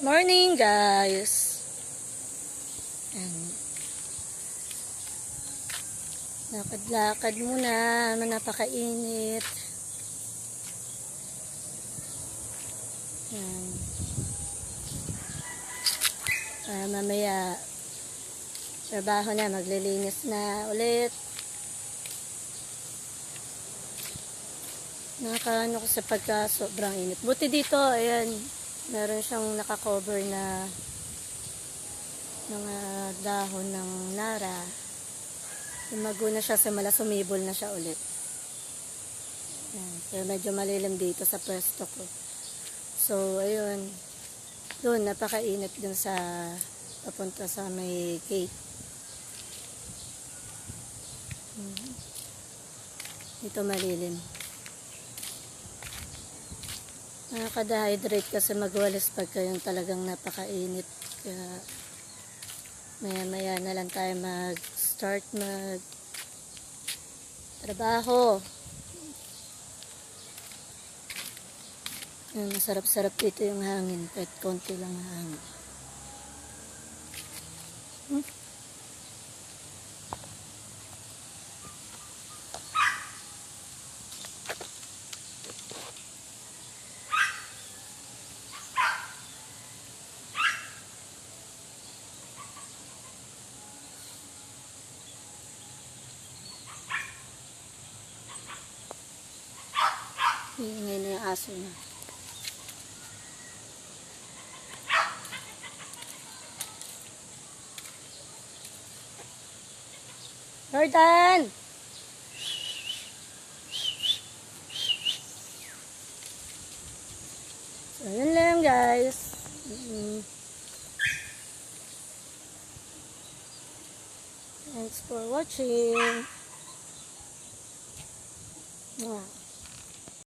Morning guys. Ayan. Lakad-lakad muna, napakainit. Ayan. Mamaya trabaho na, maglilinis na ulit. Nakakaano ko sa pagka sobrang init. Buti dito, ayan, meron siyang nakakover na mga dahon ng nara. Lumago na siya, simula sumibol na siya ulit. Ayan, kaya medyo malilim dito sa pwesto ko. So, ayun, doon napakainit dun sa papunta sa may gate. Dito malilim. Nakaka-dehydrate kasi magwalis pagka yung talagang napakainit. Kaya maya-maya na lang tayo mag-start mag-trabaho. Masarap-sarap dito yung hangin. Kahit konti lang hangin. Ngayon na yung aso na. Jordan! So, yun lang guys. Thanks for watching.